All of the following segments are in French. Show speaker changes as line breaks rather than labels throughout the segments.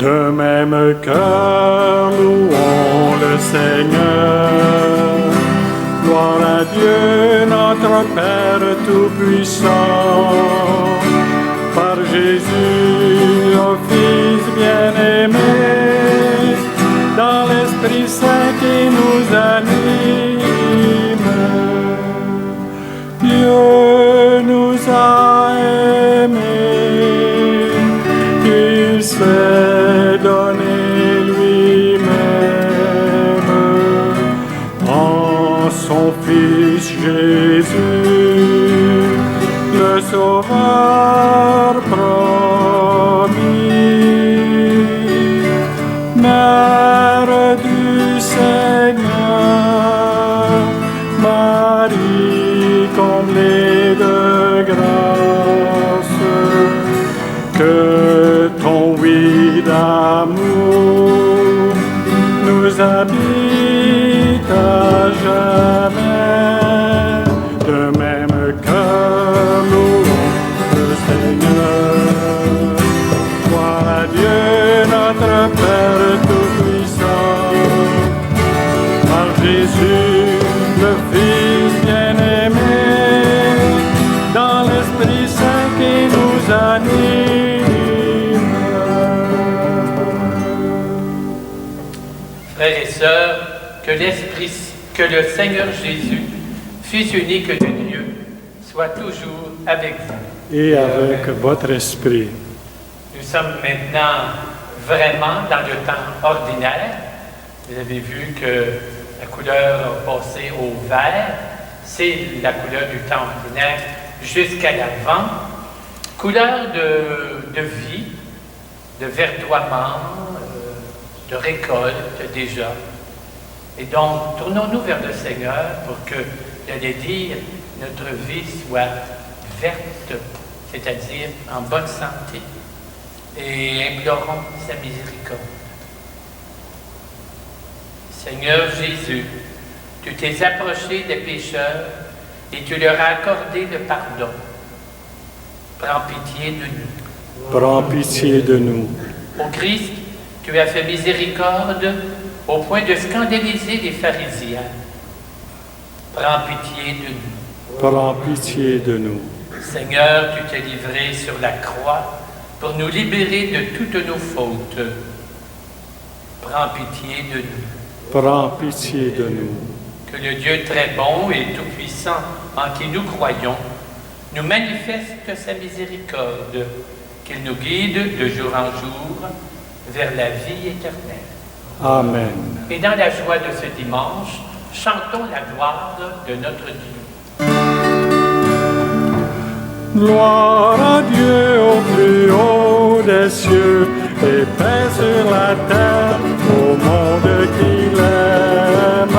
De même cœur, louons le Seigneur. Gloire à Dieu, notre Père Tout-Puissant. Par Jésus, le Fils bien-aimé, dans l'Esprit Saint qui nous anime. Dieu nous a aimés, il s'est donné lui-même en son Fils Jésus, le Sauveur promis. Mère du Seigneur, Marie comblée de grâce, que ton oui d'amour nous habite à jamais. De même cœur, louons le Seigneur. Gloire à Dieu, notre Père Tout-Puissant. Par Jésus, le Fils bien-aimé, dans l'Esprit Saint qui nous anime.
Frères et sœurs, que le Seigneur Jésus, Fils unique de Dieu, soit toujours avec vous.
Et avec votre esprit.
Nous sommes maintenant vraiment dans le temps ordinaire. Vous avez vu que la couleur passée au vert, c'est la couleur du temps ordinaire jusqu'à l'Avent. Couleur de vie, de verdoiement, de récolte déjà. Et donc, tournons-nous vers le Seigneur pour que, j'allais dire, notre vie soit verte, c'est-à-dire en bonne santé. Et implorons sa miséricorde. Seigneur Jésus, tu t'es approché des pécheurs et tu leur as accordé le pardon. Prends pitié de nous.
Prends pitié de nous.
Ô Christ, tu as fait miséricorde au point de scandaliser les pharisiens. Prends pitié de nous.
Prends pitié de nous.
Seigneur, tu t'es livré sur la croix pour nous libérer de toutes nos fautes. Prends pitié de nous.
Prends pitié de nous.
Que le Dieu très bon et tout-puissant en qui nous croyons nous manifeste sa miséricorde, qu'il nous guide de jour en jour vers la vie éternelle.
Amen.
Et dans la joie de ce dimanche, chantons la gloire de notre Dieu.
Gloire à Dieu au plus haut des cieux et paix sur la terre au monde qu'il aime.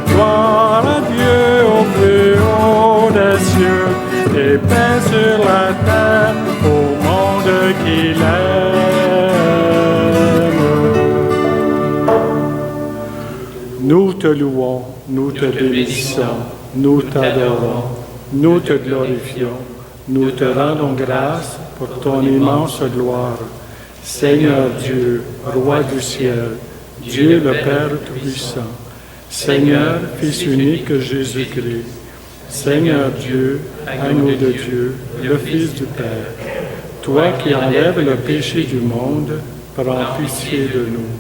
Gloire à Dieu au plus haut des cieux et paix sur la terre au monde qu'il aime. Nous te louons, nous te bénissons, nous t'adorons. Nous te glorifions, nous te rendons grâce pour ton immense gloire. Seigneur Dieu, Roi du ciel, Dieu le Père Tout-Puissant, Seigneur, Fils unique Jésus-Christ, Seigneur Dieu, agneau de Dieu, le Fils du Père, toi qui enlèves le péché du monde, prends pitié de nous.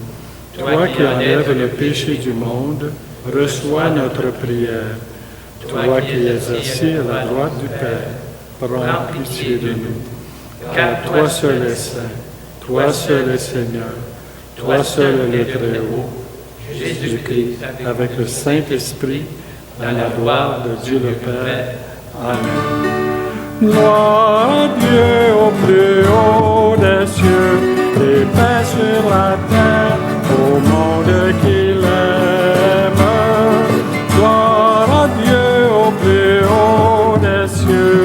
Toi qui enlèves le péché du monde, reçois notre prière. Toi qui es assis à la droite du Père, prends pitié de nous. Car toi seul es saint, toi seul es Seigneur, toi seul es le Très-Haut, Jésus-Christ, avec le Saint-Esprit, dans la gloire de Dieu le Père. Amen. Gloire à Dieu au plus haut des cieux, et paix sur la terre, au monde qu'il aime. Gloire à Dieu au plus haut des cieux,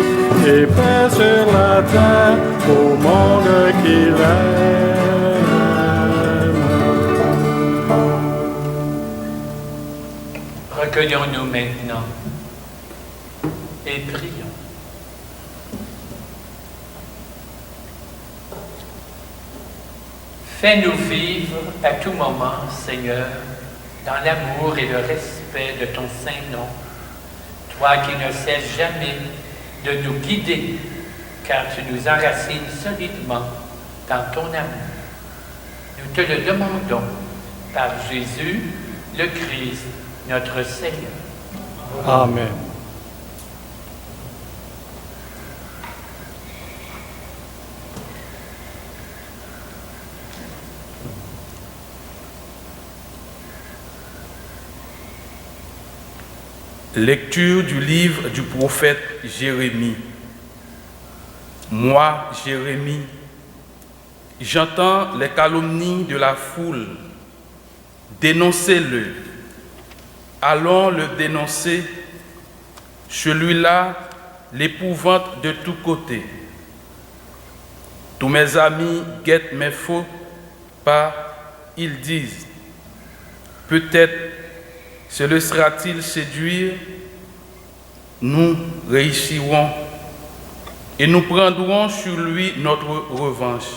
et paix sur la terre, au monde qu'il aime.
Recueillons-nous maintenant et prions. Fais-nous vivre à tout moment, Seigneur, dans l'amour et le respect de ton saint nom, toi qui ne cesses jamais de nous guider, car tu nous enracines solidement dans ton amour. Nous te le demandons par Jésus, le Christ, notre Seigneur.
Amen.
Lecture du livre du prophète Jérémie. Moi, Jérémie, j'entends les calomnies de la foule. Dénoncez-le. Allons le dénoncer. Celui-là l'épouvante de tous côtés. Tous mes amis guettent mes faux pas. Ils disent, peut-être se laissera-t-il séduire? Nous réussirons et nous prendrons sur lui notre revanche.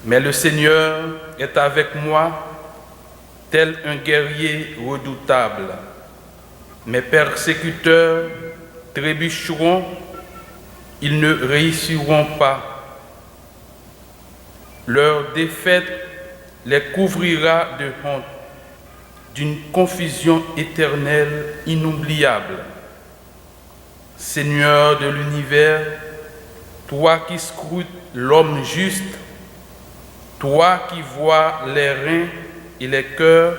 Mais le Seigneur est avec moi, tel un guerrier redoutable. Mes persécuteurs trébucheront, ils ne réussiront pas. Leur défaite les couvrira de honte, d'une confusion éternelle inoubliable. Seigneur de l'univers, toi qui scrutes l'homme juste, toi qui vois les reins et les cœurs,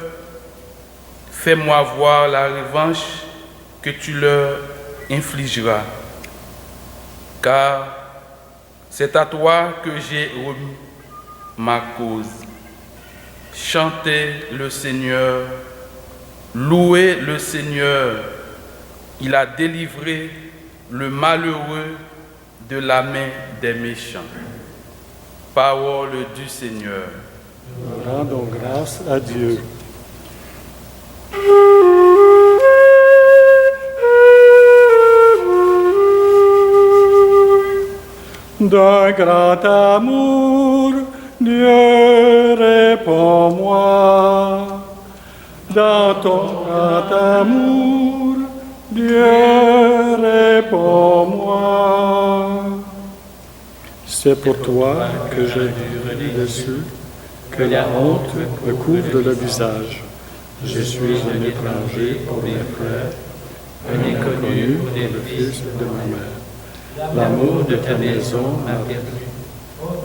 fais-moi voir la revanche que tu leur infligeras. Car c'est à toi que j'ai remis ma cause. Chantez le Seigneur, louez le Seigneur. Il a délivré le malheureux de la main des méchants. Parole du Seigneur.
Nous rendons grâce à Dieu. D'un grand amour, Dieu réponds-moi. Dans ton grand amour, Dieu réponds-moi. C'est pour toi que j'ai reçu que la honte me couvre le visage. Je suis un étranger pour mes frères, un inconnu pour les fils de ma mère. L'amour de ta maison m'a perdu.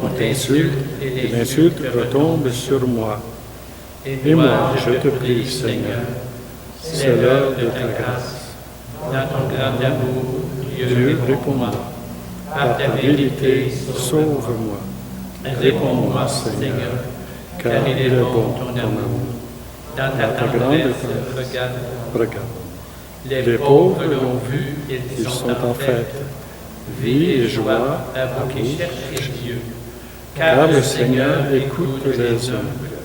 On t'insulte et l'insulte retombe sur moi. Et moi, je te prie, Seigneur, c'est l'heure de ta grâce.
Dans ton grand amour,
Dieu, réponds-moi. Par ta vérité, sauve-moi. Réponds-moi, Seigneur, car il est bon ton amour.
Dans ta tendresse, regarde.
Les pauvres l'ont vu, ils sont en fête. Vie et joie
à vous qui cherchez Dieu.
Car le Seigneur écoute les humbles.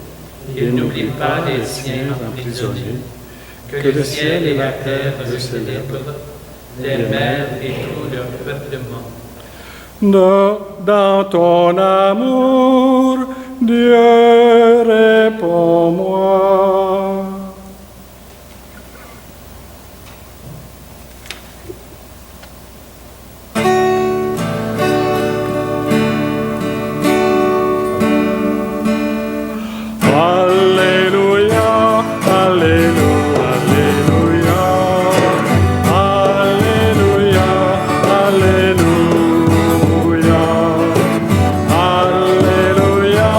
Il n'oublie pas les siens emprisonnés. Que le ciel et la terre le célèbrent, les mers et tout leur peuplement.
Dans ton amour, Dieu réponds-moi. Alléluia, Alléluia, Alléluia, Alléluia, Alléluia, Alléluia,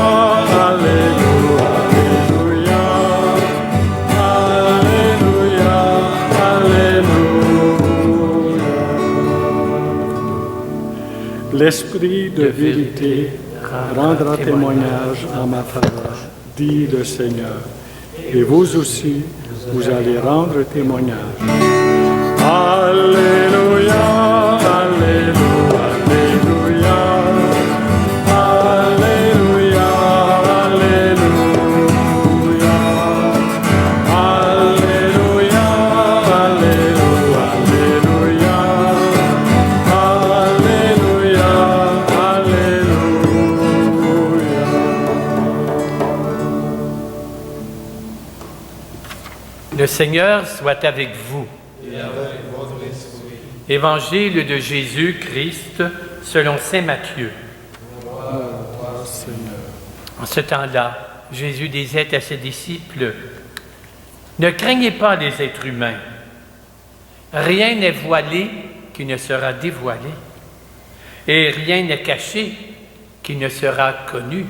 Alléluia, Alléluia, Alléluia. L'esprit de vérité rendra témoignage en ma faveur, dit le Seigneur. Et vous aussi, vous allez rendre témoignage. Alléluia, Alléluia, Alléluia, Alléluia, Alléluia, Alléluia, Alléluia, Alléluia, Alléluia, Alléluia.
Le Seigneur soit avec vous.
Et avec votre esprit.
Évangile de Jésus-Christ selon saint Matthieu.
Gloire à toi, Seigneur.
En ce temps-là, Jésus disait à ses disciples, « Ne craignez pas les êtres humains. Rien n'est voilé qui ne sera dévoilé, et rien n'est caché qui ne sera connu.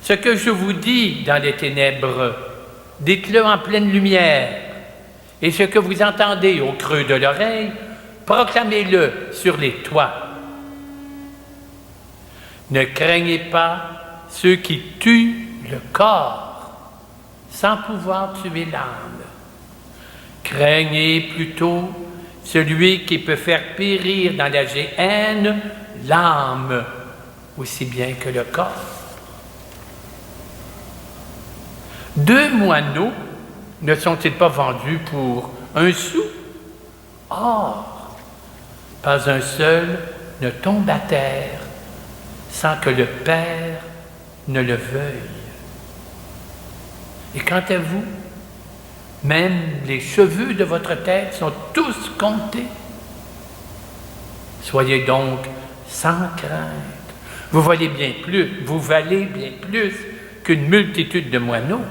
Ce que je vous dis dans les ténèbres, dites-le en pleine lumière, et ce que vous entendez au creux de l'oreille, proclamez-le sur les toits. Ne craignez pas ceux qui tuent le corps sans pouvoir tuer l'âme. Craignez plutôt celui qui peut faire périr dans la géhenne l'âme aussi bien que le corps. 2 moineaux ne sont-ils pas vendus pour 1 sou? Or, pas un seul ne tombe à terre sans que le Père ne le veuille. Et quant à vous, même les cheveux de votre tête sont tous comptés. Soyez donc sans crainte. Vous valez bien plus qu'une multitude de moineaux.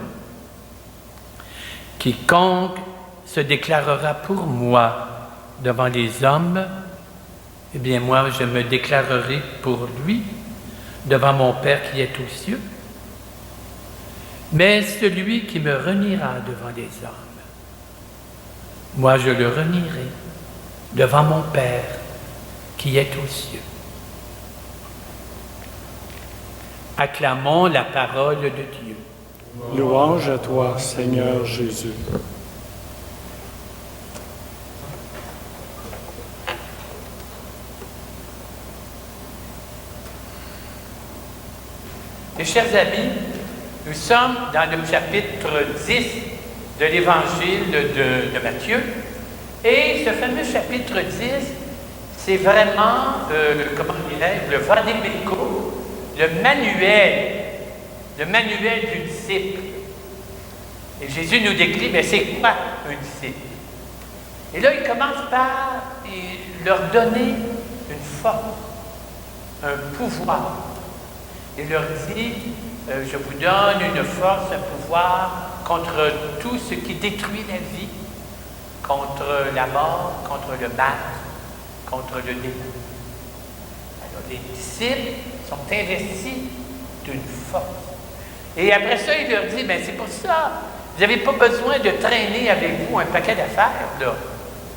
Quiconque se déclarera pour moi devant les hommes, eh bien moi je me déclarerai pour lui devant mon Père qui est aux cieux. Mais celui qui me reniera devant les hommes, moi je le renierai devant mon Père qui est aux cieux. Acclamons la parole de Dieu.
Louange à toi, Seigneur Jésus.
Mes chers amis, nous sommes dans le chapitre 10 de l'Évangile de Matthieu. Et ce fameux chapitre 10, c'est vraiment, le vadémécum, le manuel du disciple. Et Jésus nous décrit, mais c'est quoi un disciple? Et là, il commence par leur donner une force, un pouvoir. Il leur dit, je vous donne une force, un pouvoir contre tout ce qui détruit la vie, contre la mort, contre le mal, contre le démon. Alors, les disciples sont investis d'une force. Et après ça, il leur dit, c'est pour ça, vous n'avez pas besoin de traîner avec vous un paquet d'affaires, là.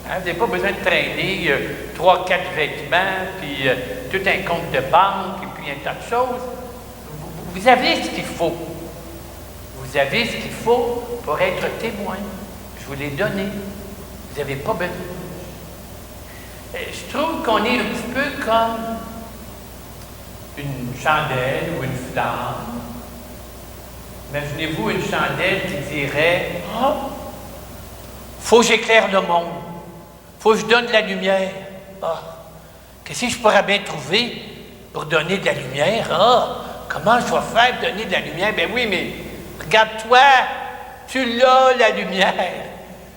Hein, vous n'avez pas besoin de traîner 3-4 vêtements, puis tout un compte de banque, et puis un tas de choses. Vous avez ce qu'il faut. Vous avez ce qu'il faut pour être témoin. Je vous l'ai donné. Vous n'avez pas besoin. Je trouve qu'on est un petit peu comme une chandelle ou une flamme. Imaginez-vous une chandelle qui dirait « Oh, faut que j'éclaire le monde. Faut que je donne de la lumière. Ah, qu'est-ce que je pourrais bien trouver pour donner de la lumière? Ah, comment je vais faire pour donner de la lumière? Ben oui, mais regarde-toi, tu l'as la lumière.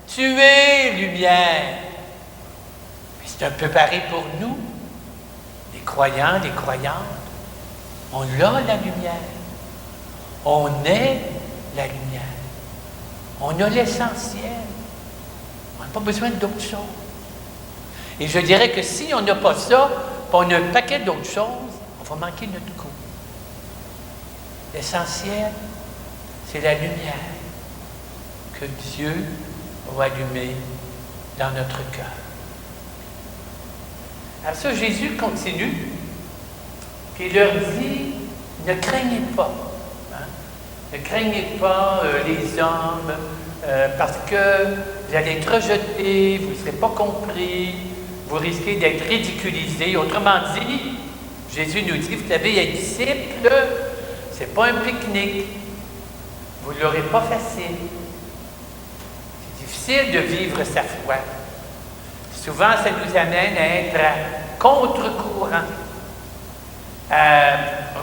Tu es lumière. » C'est un peu pareil pour nous, les croyants, les croyantes. On a la lumière. On est la lumière. On a l'essentiel. On n'a pas besoin d'autre chose. Et je dirais que si on n'a pas ça, puis on a un paquet d'autres choses, on va manquer notre coup. L'essentiel, c'est la lumière que Dieu va allumer dans notre cœur. Alors ça, Jésus continue, puis il leur dit, ne craignez pas. Hein? Ne craignez pas les hommes, parce que vous allez être rejetés, vous ne serez pas compris, vous risquez d'être ridiculisés. Autrement dit, Jésus nous dit, vous savez, être disciple, c'est pas un pique-nique. Vous ne l'aurez pas facile. C'est difficile de vivre sa foi. Souvent, ça nous amène à être à contre-courant, à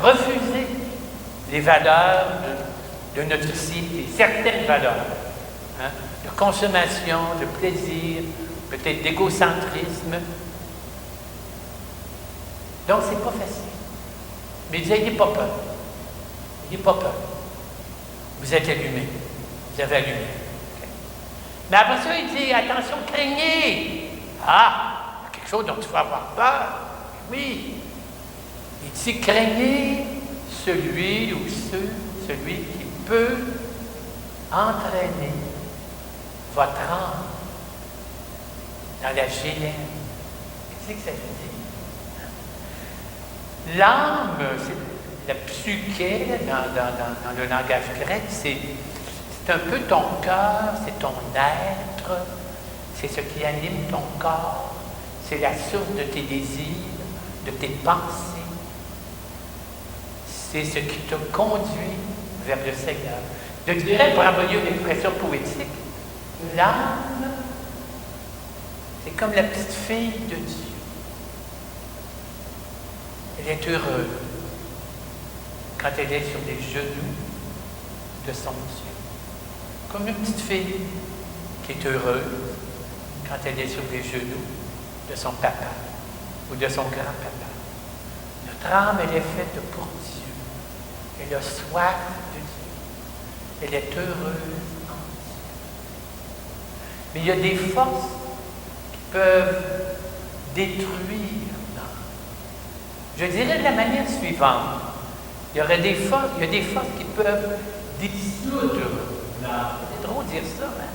refuser les valeurs de notre cible, certaines valeurs. hein, de consommation, de plaisir, peut-être d'égocentrisme. Donc, c'est pas facile. Mais il dit, n'ayez pas peur. N'ayez pas peur. Vous êtes allumés. Vous avez allumé. Okay. Mais après ça, il dit, attention, craignez. Ah, il y a quelque chose dont il faut avoir peur. Oui. Il dit, craignez celui celui qui peut entraîner votre âme dans la géhenne. Qu'est-ce que ça veut dire? L'âme, c'est la psyché, dans le langage grec, c'est un peu ton cœur, c'est ton être, c'est ce qui anime ton corps, c'est la source de tes désirs, de tes pensées. C'est ce qui te conduit vers le Seigneur. Je dirais, pour employer une expression poétique, l'âme, c'est comme la petite fille de Dieu. Elle est heureuse quand elle est sur les genoux de son Dieu. Comme une petite fille qui est heureuse quand elle est sur les genoux de son papa ou de son grand-papa. Notre âme, elle est faite pour Dieu. Elle a soif de Dieu. Elle est heureuse en Dieu. Mais il y a des forces qui peuvent détruire l'âme. Je dirais de la manière suivante. Il y a des forces qui peuvent dissoudre l'âme. C'est drôle de dire ça, hein?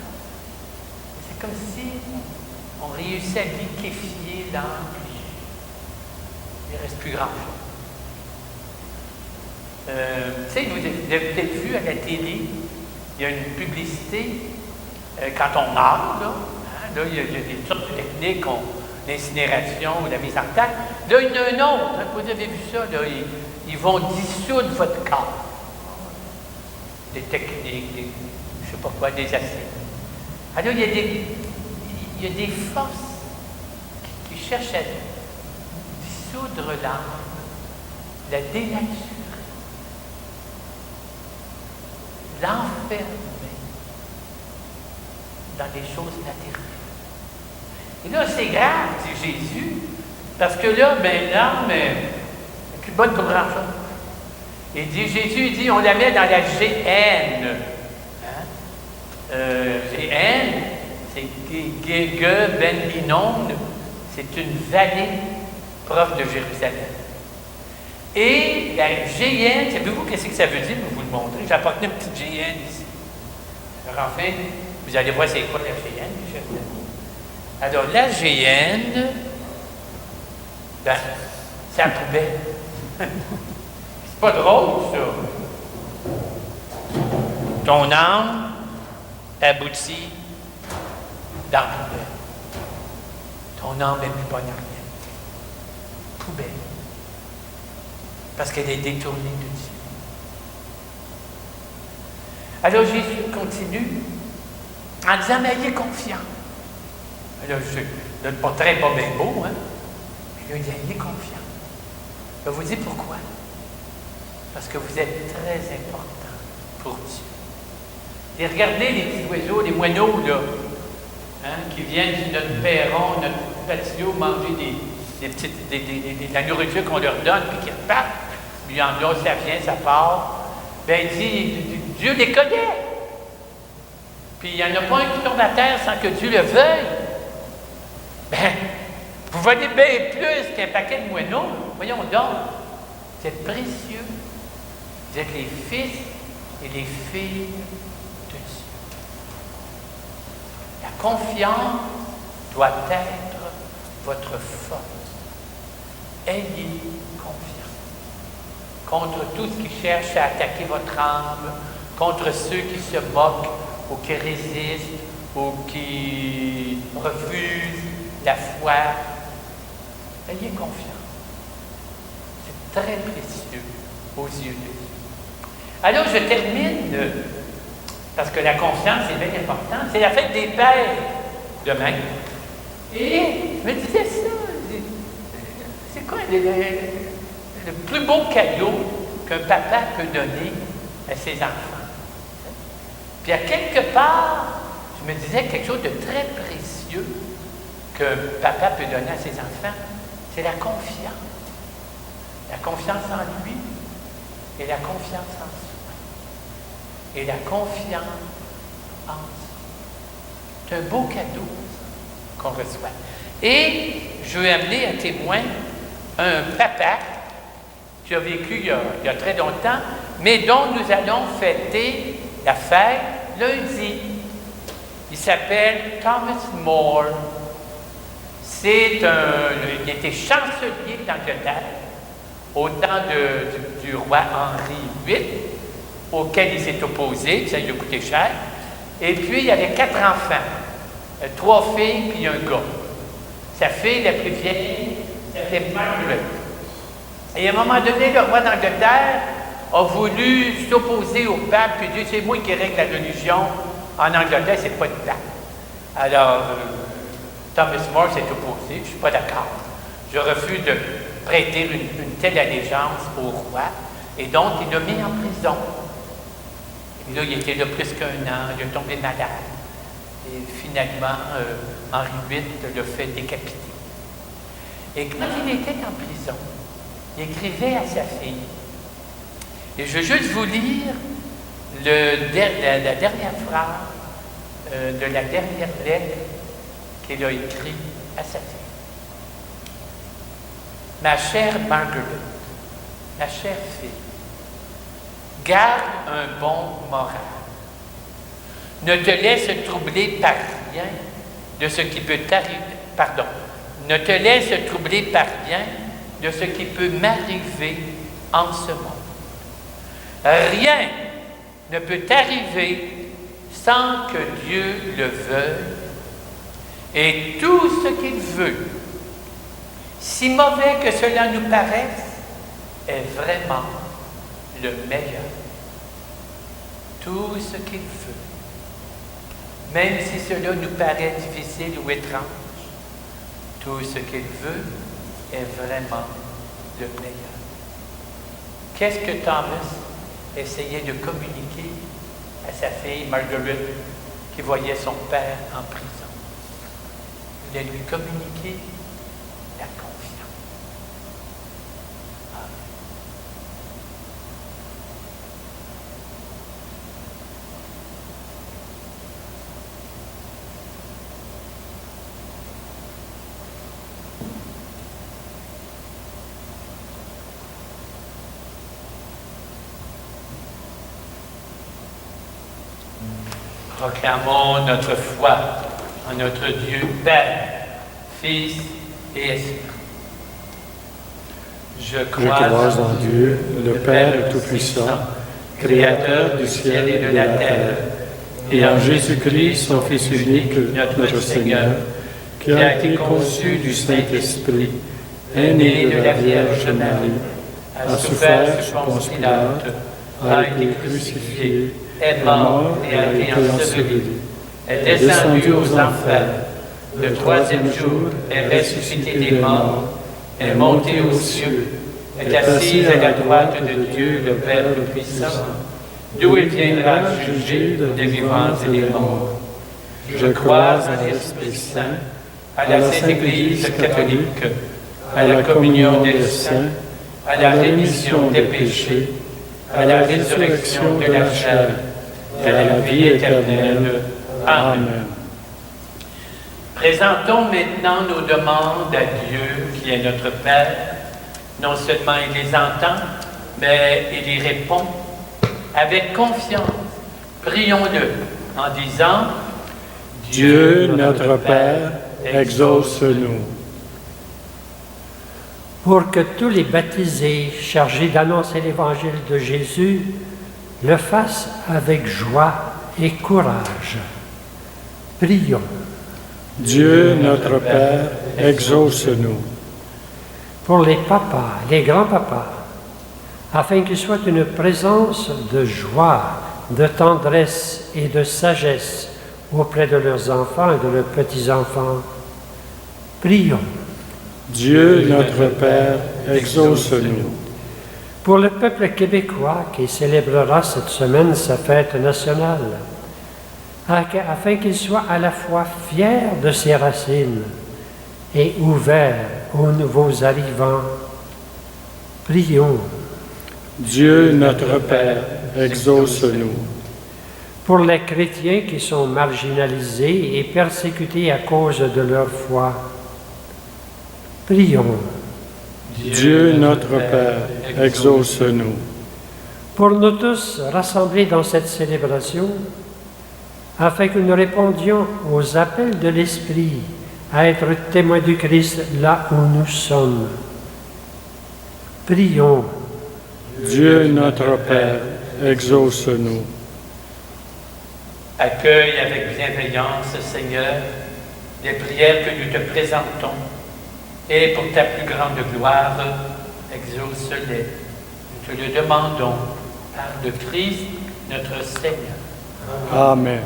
C'est comme si on réussissait à liquéfier l'âme. Il ne reste plus grand-chose. Tu sais, vous avez peut-être vu à la télé, il y a une publicité, quand on meurt, là, hein, là il y a des sortes de techniques, l'incinération ou la mise en tac. Là, il y en a un autre, hein, vous avez vu ça, là, ils vont dissoudre votre corps. Des techniques, je ne sais pas quoi, des acides. Alors, il y a des forces qui cherchent à dissoudre l'âme, la dénaturer, l'enfermer dans des choses matérielles. Et là, c'est grave, dit Jésus, parce que là, ben l'âme n'est plus bonne pour grand-chose. Et dit, Jésus, il dit, on la met dans la géhenne. Hein? Géhenne, c'est Gege Ben Hinnom, c'est une vallée proche de Jérusalem. Et la géhenne, savez-vous qu'est-ce que ça veut dire? Je vais vous le montrer. J'ai apporté une petite géhenne ici. Alors enfin, vous allez voir c'est quoi la géhenne, mes chers amis. Alors la géhenne, ben, c'est la poubelle. C'est pas drôle, ça. Ton âme aboutit dans la poubelle. Ton âme n'est plus bonne à rien. Poubelle. Parce qu'elle est détournée de Dieu. Alors Jésus continue en disant, mais ayez confiance. Alors, le portrait n'est pas bien beau, hein? Mais là, il dit, ayez confiance. Je vais vous dire pourquoi. Parce que vous êtes très important pour Dieu. Et regardez les petits oiseaux, les moineaux, là, hein, qui viennent sur notre perron, notre patio, manger de la nourriture qu'on leur donne, puis qui repartent. Puis en là, ça vient, ça part. Bien, il dit, Dieu les connaît. Puis il n'y en a pas un qui tombe à terre sans que Dieu le veuille. Bien, vous valez bien plus qu'un paquet de moineaux. Voyons donc, vous êtes précieux. Vous êtes les fils et les filles de Dieu. La confiance doit être votre force. Ayez confiance. Contre tout ce qui cherche à attaquer votre âme, contre ceux qui se moquent ou qui résistent ou qui refusent la foi. Ayez confiance. C'est très précieux aux yeux de Dieu. Alors, je termine, parce que la confiance est bien importante. C'est la fête des pères demain. Et je me disais ça. C'est quoi le plus beau cadeau qu'un papa peut donner à ses enfants? Puis à quelque part, me disait quelque chose de très précieux que papa peut donner à ses enfants, c'est la confiance. La confiance en lui et la confiance en soi. Et la confiance en soi. C'est un beau cadeau qu'on reçoit. Et je veux amener à témoin un papa qui a vécu il y a très longtemps, mais dont nous allons fêter la fête lundi. Il s'appelle Thomas More. Il était chancelier d'Angleterre au temps du roi Henri VIII, auquel il s'est opposé, ça lui a coûté cher. Et puis, il y avait 4 enfants, 3 filles puis un gars. Sa fille, la plus vieille, s'appelait Margaret. Et à un moment donné, le roi d'Angleterre a voulu s'opposer au pape, puis dire, c'est moi qui règle la religion. En Angleterre, c'est pas le pape. Alors, Thomas More s'est opposé, je ne suis pas d'accord. Je refuse de prêter une telle allégeance au roi, et donc il l'a mis en prison. Et là, il était là plus qu'1 an, il est tombé malade. Et finalement, Henri VIII l'a fait décapiter. Et quand il était en prison, il écrivait à sa fille. Et je veux juste vous lire la dernière phrase de la dernière lettre qu'il a écrite à sa fille. Ma chère Margaret, ma chère fille, garde un bon moral. Ne te laisse troubler par rien de ce qui peut t'arriver. Pardon. Ne te laisse troubler par rien de ce qui peut m'arriver en ce monde. Rien ne peut t'arriver sans que Dieu le veuille, et tout ce qu'il veut, si mauvais que cela nous paraisse, est vraiment le meilleur. Tout ce qu'il veut, même si cela nous paraît difficile ou étrange, tout ce qu'il veut est vraiment le meilleur. Qu'est-ce que Thomas essayait de communiquer à sa fille Margaret, qui voyait son père en prison? Il voulait lui communiquer la confiance. Amen. Proclamons notre foi en notre Dieu Père, Fils et Esprit. Je crois
en Dieu, le Père Tout-Puissant, Créateur du ciel et de la terre, et en Jésus-Christ, son Fils unique, notre Seigneur, qui a été conçu du Saint-Esprit, est né de la Vierge Marie, a souffert sous Ponce Pilate, a été crucifié, est mort et a été enseveli, est descendu aux enfers, le 3e jour est ressuscité des morts, est monté aux cieux, est assis à la droite de Dieu le Père Tout-Puissant, d'où il viendra juger les vivants et les morts. Je crois à l'Esprit Saint, à la Sainte Église catholique, à la communion des saints, à la rémission des péchés, à la résurrection de la chair et à la vie éternelle. Amen.
Présentons maintenant nos demandes à Dieu, qui est notre Père. Non seulement il les entend, mais il y répond avec confiance. Prions-le en disant:
Dieu notre Père, exauce-nous.
Pour que tous les baptisés chargés d'annoncer l'Évangile de Jésus le fassent avec joie et courage. Prions.
Dieu notre Père, exauce-nous.
Pour les papas, les grands-papas, afin qu'ils soient une présence de joie, de tendresse et de sagesse auprès de leurs enfants et de leurs petits-enfants. Prions.
Dieu notre Père, exauce-nous.
Pour le peuple québécois qui célébrera cette semaine sa fête nationale, afin qu'il soit à la fois fier de ses racines et ouvert aux nouveaux arrivants. Prions.
Dieu notre Père, exauce-nous.
Pour les chrétiens qui sont marginalisés et persécutés à cause de leur foi. Prions.
Dieu notre Père, exauce-nous.
Pour nous tous rassemblés dans cette célébration, afin que nous répondions aux appels de l'Esprit à être témoins du Christ là où nous sommes. Prions.
Dieu notre Père, exauce-nous.
Accueille avec bienveillance, Seigneur, les prières que nous te présentons, et pour ta plus grande gloire, exauce-les. Nous te le demandons par le Christ, notre Seigneur.
Amen.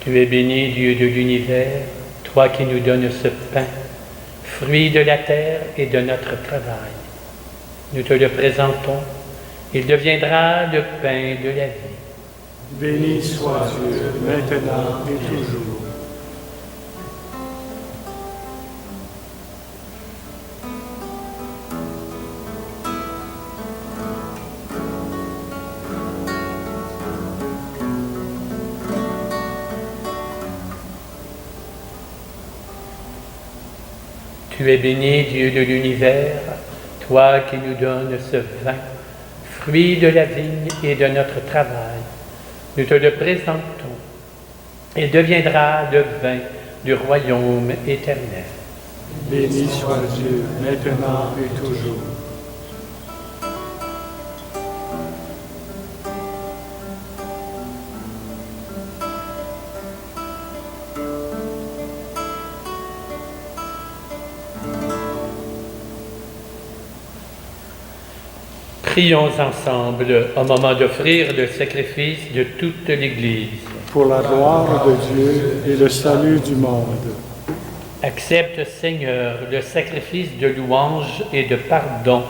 Tu es béni, Dieu de l'univers, toi qui nous donnes ce pain, fruit de la terre et de notre travail. Nous te le présentons, il deviendra le pain de la vie.
Béni soit Dieu, maintenant et toujours.
Tu es béni, Dieu de l'univers, toi qui nous donnes ce vin, fruit de la vigne et de notre travail. Nous te le présentons. Il deviendra le vin du royaume éternel.
Béni soit Dieu, maintenant et toujours.
Prions ensemble au moment d'offrir le sacrifice de toute l'Église.
Pour la gloire de Dieu et le salut du monde.
Accepte, Seigneur, le sacrifice de louange et de pardon,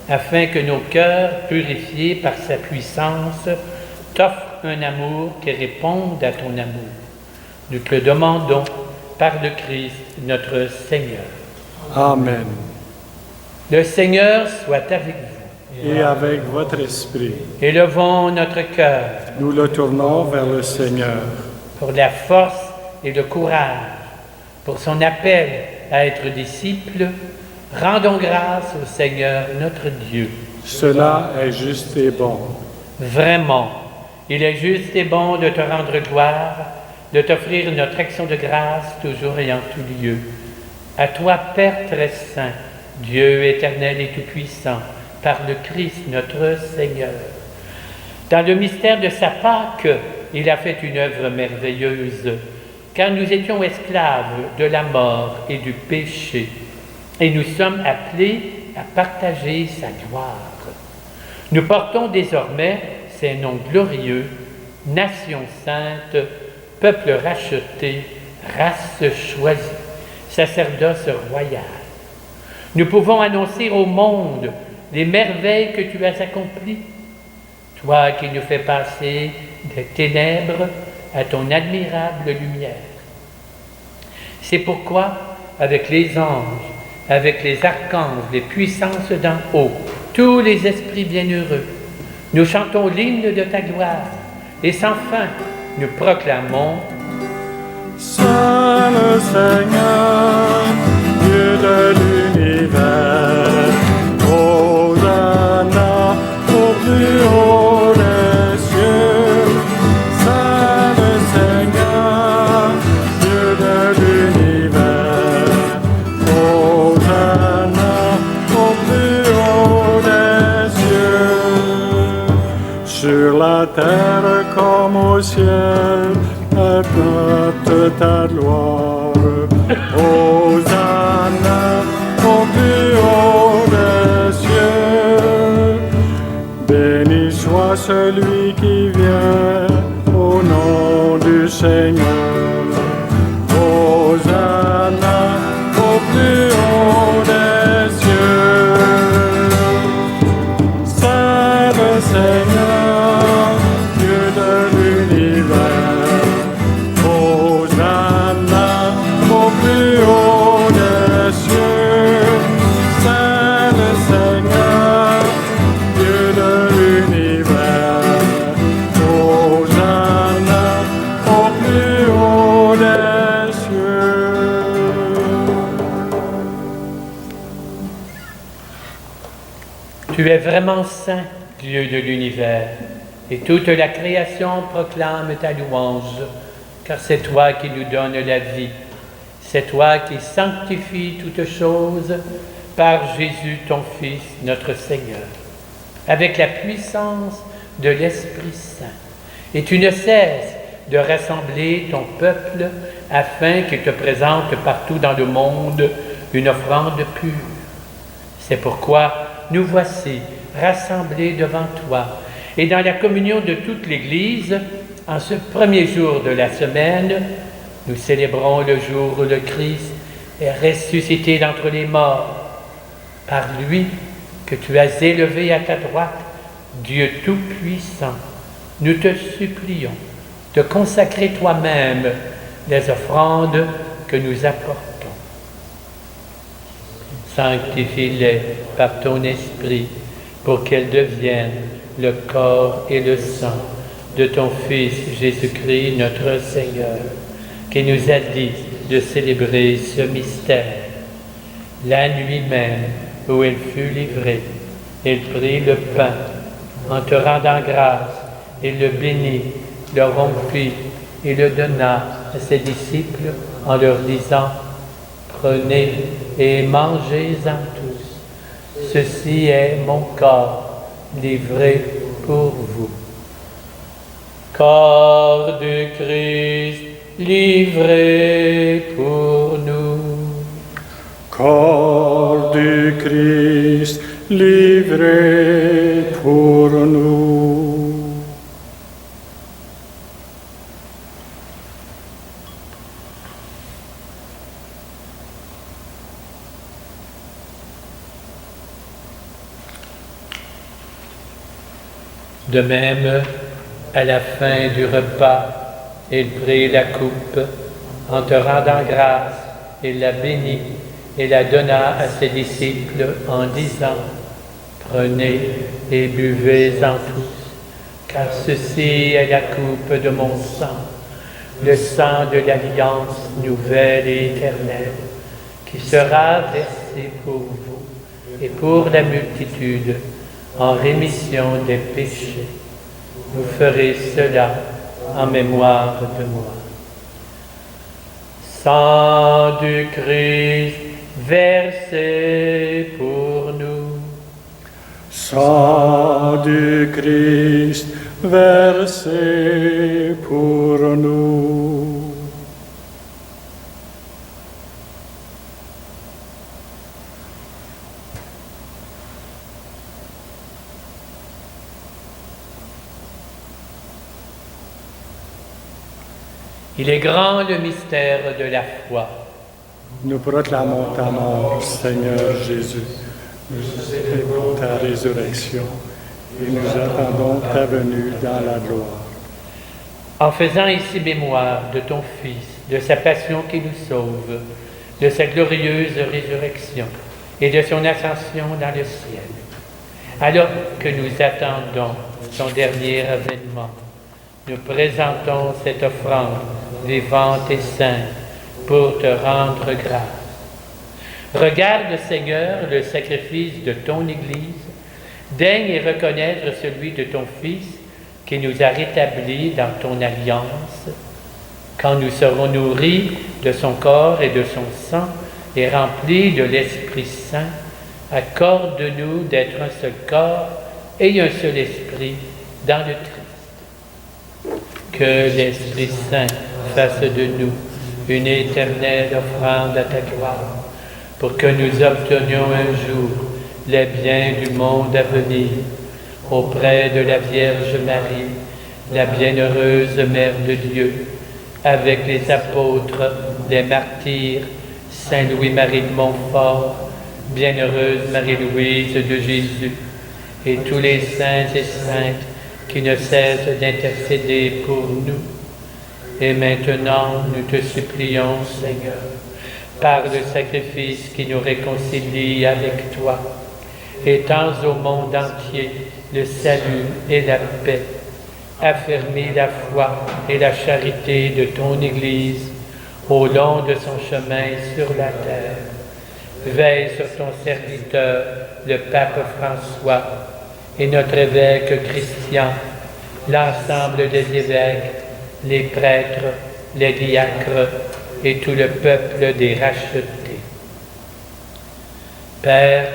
afin que nos cœurs, purifiés par sa puissance, t'offrent un amour qui réponde à ton amour. Nous te le demandons par le Christ, notre Seigneur.
Amen.
Le Seigneur soit avec vous.
Et avec votre esprit,
Élevons notre cœur
nous le tournons vers le Seigneur.
pour la force et le courage, pour son appel à être disciples. Rendons grâce au Seigneur notre Dieu.
Cela est juste et bon.
Vraiment, il est juste et bon de te rendre gloire, de t'offrir notre action de grâce toujours et en tout lieu. À toi, Père très saint, Dieu éternel et tout-puissant, par le Christ notre Seigneur. Dans le mystère de sa Pâque, il a fait une œuvre merveilleuse, car nous étions esclaves de la mort et du péché, et nous sommes appelés à partager sa gloire. Nous portons désormais ses noms glorieux, nation sainte, peuple racheté, race choisie, sacerdoce royal. Nous pouvons annoncer au monde les merveilles que tu as accomplies, toi qui nous fais passer des ténèbres à ton admirable lumière. C'est pourquoi, avec les anges, avec les archanges, les puissances d'en haut, tous les esprits bienheureux, nous chantons l'hymne de ta gloire, et sans fin, nous proclamons
Saint le Seigneur, Dieu de l'univers, Hosanna ciel, apporte ta gloire. Hosanna au plus haut des cieux. Béni soit celui qui vient au nom du Seigneur. Hosanna au plus haut des cieux. Saint le Seigneur, Dieu de l'univers. Hosanna au plus haut des cieux. Saint le Seigneur, Dieu de l'univers. Hosanna au plus haut des cieux.
Tu es vraiment saint, Dieu de l'univers, et toute la création proclame ta louange, car c'est toi qui nous donnes la vie. C'est toi qui sanctifies toutes choses par Jésus, ton Fils, notre Seigneur, avec la puissance de l'Esprit Saint. Et tu ne cesses de rassembler ton peuple afin qu'il te présente partout dans le monde une offrande pure. C'est pourquoi nous voici rassemblés devant toi et dans la communion de toute l'Église, en ce premier jour de la semaine, nous célébrons le jour où le Christ est ressuscité d'entre les morts. Par lui que tu as élevé à ta droite, Dieu Tout-Puissant, nous te supplions de consacrer toi-même les offrandes que nous apportons. Sanctifie-les par ton Esprit pour qu'elles deviennent le corps et le sang de ton Fils Jésus-Christ, notre Seigneur, qui nous a dit de célébrer ce mystère. La nuit même où il fut livré, il prit le pain, en te rendant grâce, il le bénit, le rompit et le donna à ses disciples en leur disant: prenez et mangez-en tous. Ceci est mon corps livré pour vous. Corps du Christ livré pour nous.
Corps du Christ livré pour nous.
De même, à la fin du repas, il prit la coupe, en te rendant grâce, il la bénit et la donna à ses disciples en disant: prenez et buvez-en tous, car ceci est la coupe de mon sang, le sang de l'alliance nouvelle et éternelle, qui sera versé pour vous et pour la multitude en rémission des péchés. Vous ferez cela en mémoire de moi. Sang du Christ versé pour nous.
Sang du Christ versé pour nous.
Il est grand le mystère de la foi.
Nous proclamons ta mort, Seigneur Jésus. Nous célébrons ta résurrection et nous attendons ta venue dans la gloire.
En faisant ici mémoire de ton Fils, de sa passion qui nous sauve, de sa glorieuse résurrection et de son ascension dans le ciel, alors que nous attendons son dernier avènement, nous présentons cette offrande vivante et sainte pour te rendre grâce. Regarde, Seigneur, le sacrifice de ton Église, daigne et reconnaître celui de ton Fils qui nous a rétablis dans ton alliance. Quand nous serons nourris de son corps et de son sang et remplis de l'Esprit Saint, accorde-nous d'être un seul corps et un seul esprit dans le Christ. que l'Esprit Saint fasse de nous une éternelle offrande à ta gloire, pour que nous obtenions un jour les biens du monde à venir, auprès de la Vierge Marie, la bienheureuse Mère de Dieu, avec les apôtres, les martyrs, Saint Louis-Marie de Montfort, bienheureuse Marie-Louise de Jésus, et tous les saints et saintes qui ne cessent d'intercéder pour nous. Et maintenant, nous te supplions, Seigneur, par le sacrifice qui nous réconcilie avec toi, étends au monde entier le salut et la paix, affermis la foi et la charité de ton Église au long de son chemin sur la terre. Veille sur ton serviteur, le pape François, et notre évêque Christian, l'ensemble des évêques, les prêtres, les diacres et tout le peuple des rachetés. Père,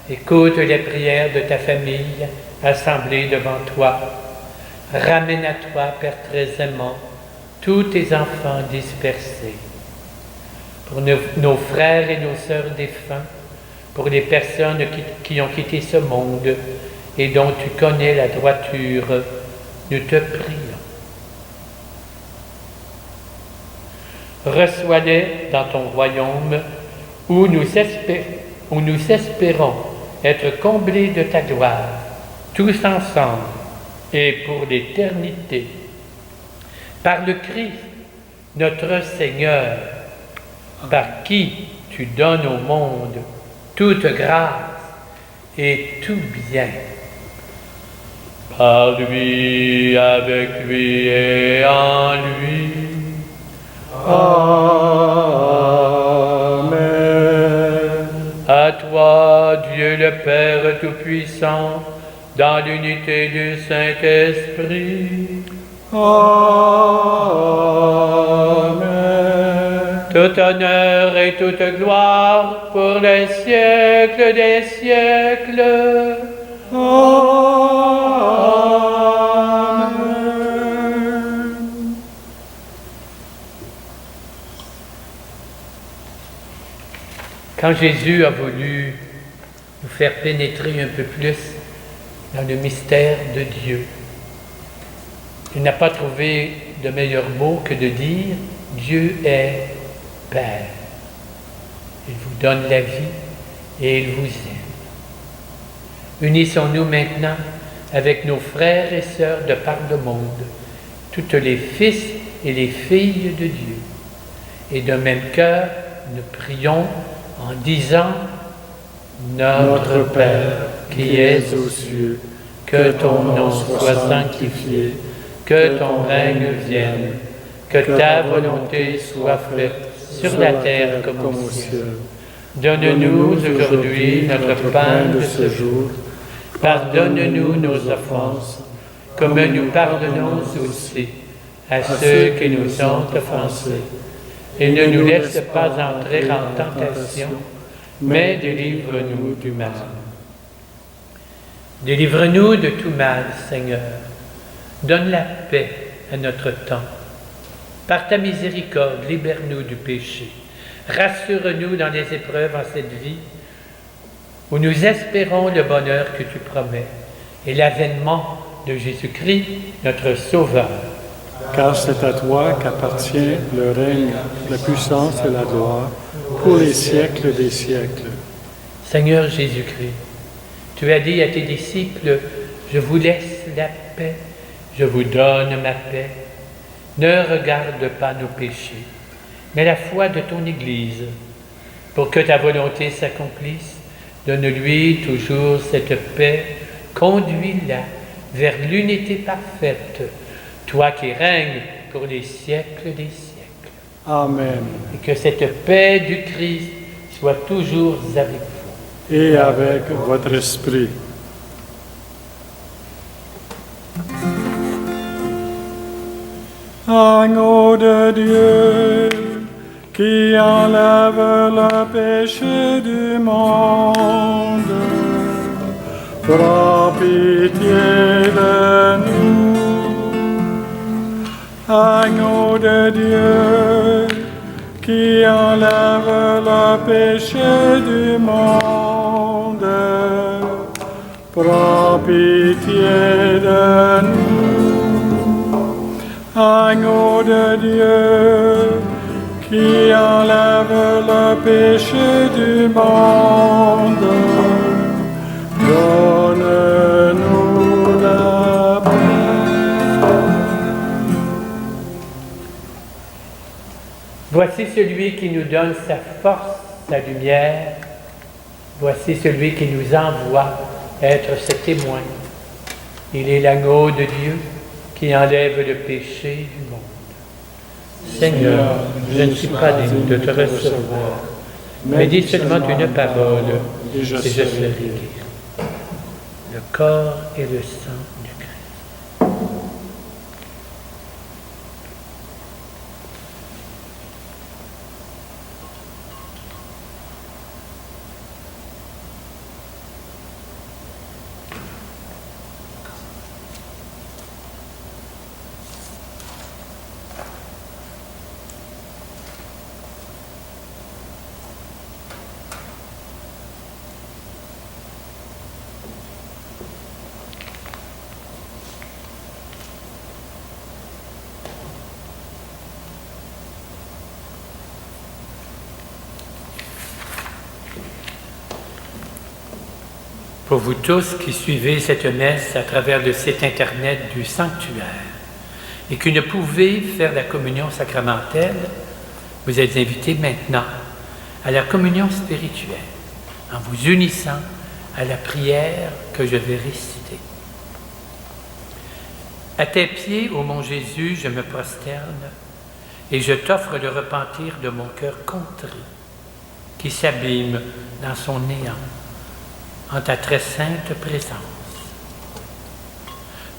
écoute les prières de ta famille assemblée devant toi. Ramène à toi, Père très aimant, tous tes enfants dispersés. Pour nos frères et nos sœurs défunts, pour les personnes qui ont quitté ce monde et dont tu connais la droiture, nous te prions. Reçois-les dans ton royaume où nous espérons être comblés de ta gloire, tous ensemble et pour l'éternité. Par le Christ, notre Seigneur, par qui tu donnes au monde toute grâce et tout bien. Par lui, avec lui et en lui.
Amen.
À toi, Dieu le Père Tout-Puissant, dans l'unité du Saint-Esprit.
Amen.
Tout honneur et toute gloire pour les siècles des siècles.
Amen.
Quand Jésus a voulu nous faire pénétrer un peu plus dans le mystère de Dieu, il n'a pas trouvé de meilleur mot que de dire « Dieu est Père ». Il vous donne la vie et il vous aime. Unissons-nous maintenant avec nos frères et sœurs de par le monde, toutes les fils et les filles de Dieu. Et d'un même cœur, nous prions en disant « Notre Père qui es aux cieux, que ton nom soit sanctifié, que ton règne vienne, que ta volonté soit faite sur la terre comme au ciel. Donne-nous aujourd'hui notre pain de ce jour. Pardonne-nous nos offenses, comme nous pardonnons aussi à ceux qui nous ont offensés. Et ne nous laisse pas entrer en tentation, mais délivre-nous du mal. Délivre-nous de tout mal, Seigneur. Donne la paix à notre temps. Par ta miséricorde, libère-nous du péché. Rassure-nous dans les épreuves en cette vie, où nous espérons le bonheur que tu promets et l'avènement de Jésus-Christ, notre Sauveur.
Car c'est à toi qu'appartient le règne, la puissance et la gloire pour les siècles des siècles.
Seigneur Jésus-Christ, tu as dit à tes disciples, je vous laisse la paix, je vous donne ma paix. Ne regarde pas nos péchés, mais la foi de ton Église. Pour que ta volonté s'accomplisse, donne-lui toujours cette paix, conduis-la vers l'unité parfaite, toi qui règnes pour les siècles des siècles.
Amen.
Et que cette paix du Christ soit toujours avec vous.
Et avec votre esprit. Agneau de Dieu, qui enlève le péché du monde, prends pitié de nous. Agneau de Dieu, qui enlève le péché du monde, prends pitié de nous. Agneau de Dieu, qui enlève le péché du monde, donne-nous la paix.
Voici celui qui nous donne sa force, sa lumière. Voici celui qui nous envoie être ses témoins. Il est l'agneau de Dieu qui enlève le péché du monde. Seigneur, je ne suis pas digne de te recevoir, mais dis seulement une parole et je serai guéri. Le corps et le sang du Christ. Pour vous tous qui suivez cette messe à travers le site Internet du sanctuaire et qui ne pouvez faire la communion sacramentelle, vous êtes invités maintenant à la communion spirituelle en vous unissant à la prière que je vais réciter. À tes pieds, ô mon Jésus, je me prosterne et je t'offre le repentir de mon cœur contrit qui s'abîme dans son néant en ta très sainte présence.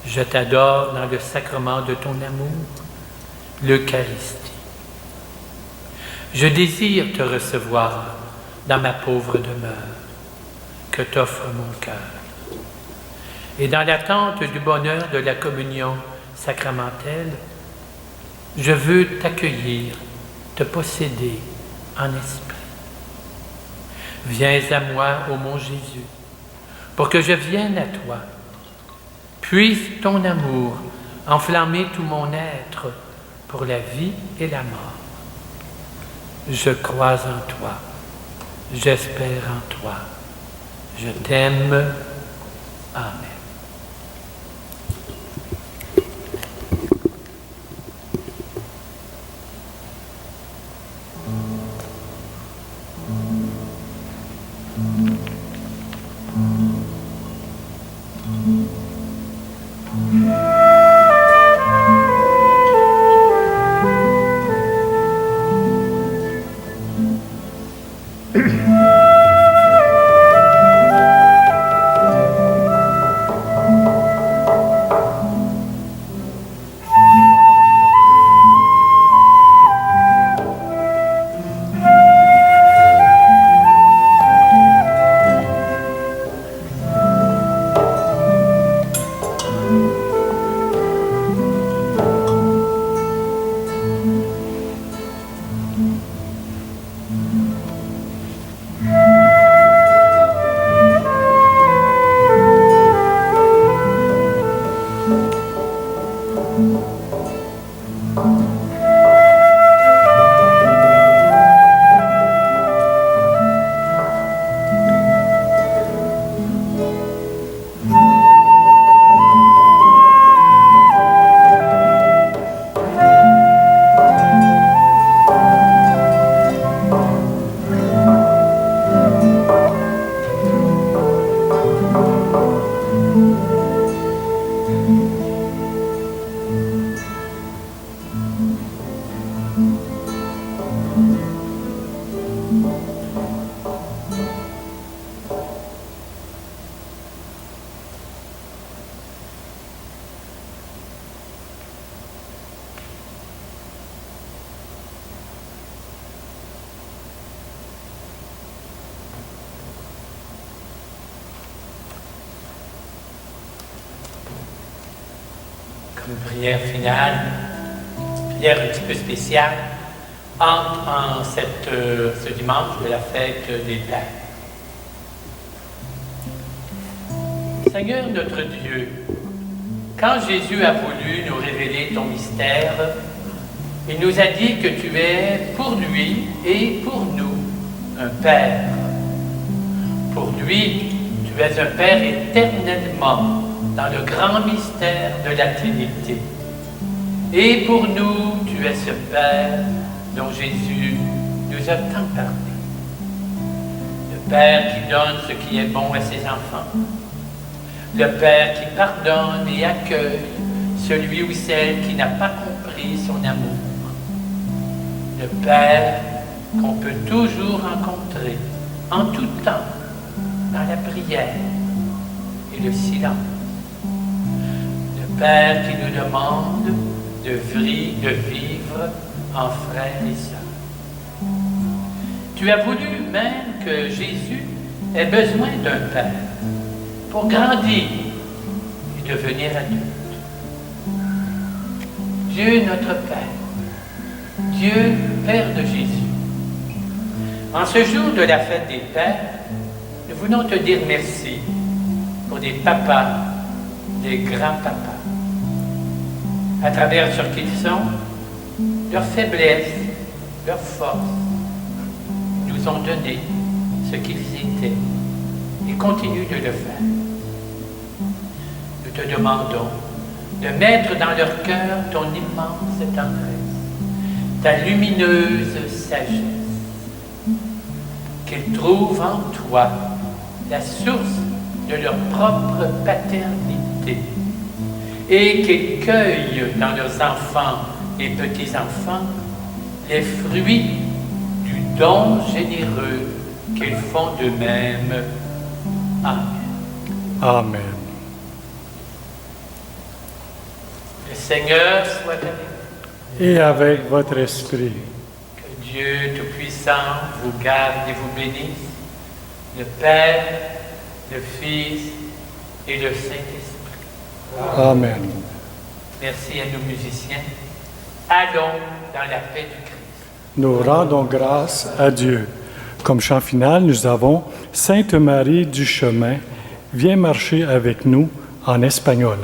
Je t'adore dans le sacrement de ton amour, l'Eucharistie. Je désire te recevoir dans ma pauvre demeure que t'offre mon cœur. Et dans l'attente du bonheur de la communion sacramentelle, je veux t'accueillir, te posséder en esprit. Viens à moi, ô mon Jésus, pour que je vienne à toi. Puisse ton amour enflammer tout mon être pour la vie et la mort. Je crois en toi, j'espère en toi, je t'aime. Amen. Comme prière finale, manière un petit peu spéciale en ce dimanche de la fête des Pères. Seigneur notre Dieu, quand Jésus a voulu nous révéler ton mystère, il nous a dit que tu es pour lui et pour nous un Père. Pour lui, tu es un Père éternellement dans le grand mystère de la Trinité. Et pour nous, tu es ce Père dont Jésus nous a tant parlé. Le Père qui donne ce qui est bon à ses enfants. Le Père qui pardonne et accueille celui ou celle qui n'a pas compris son amour. Le Père qu'on peut toujours rencontrer en tout temps dans la prière et le silence. Le Père qui nous demande de vivre en frères et sœurs. Tu as voulu même que Jésus ait besoin d'un Père pour grandir et devenir adulte. Dieu notre Père, Dieu Père de Jésus. En ce jour de la fête des Pères, nous voulons te dire merci pour des papas, des grands-papas. À travers ce qu'ils sont, leurs faiblesses, leurs forces, nous ont donné ce qu'ils étaient et continuent de le faire. Nous te demandons de mettre dans leur cœur ton immense tendresse, ta lumineuse sagesse, qu'ils trouvent en toi la source de leur propre paternité et qu'ils cueillent dans leurs enfants et petits-enfants les fruits du don généreux qu'ils font d'eux-mêmes. Amen.
Amen.
Le Seigneur soit avec vous.
Et avec votre esprit.
Que Dieu Tout-Puissant vous garde et vous bénisse, le Père, le Fils et le Saint-Esprit.
Amen.
Merci à nos musiciens. Allons dans la paix du Christ.
Nous rendons grâce à Dieu. Comme chant final, nous avons Sainte Marie du Chemin, viens marcher avec nous en espagnol.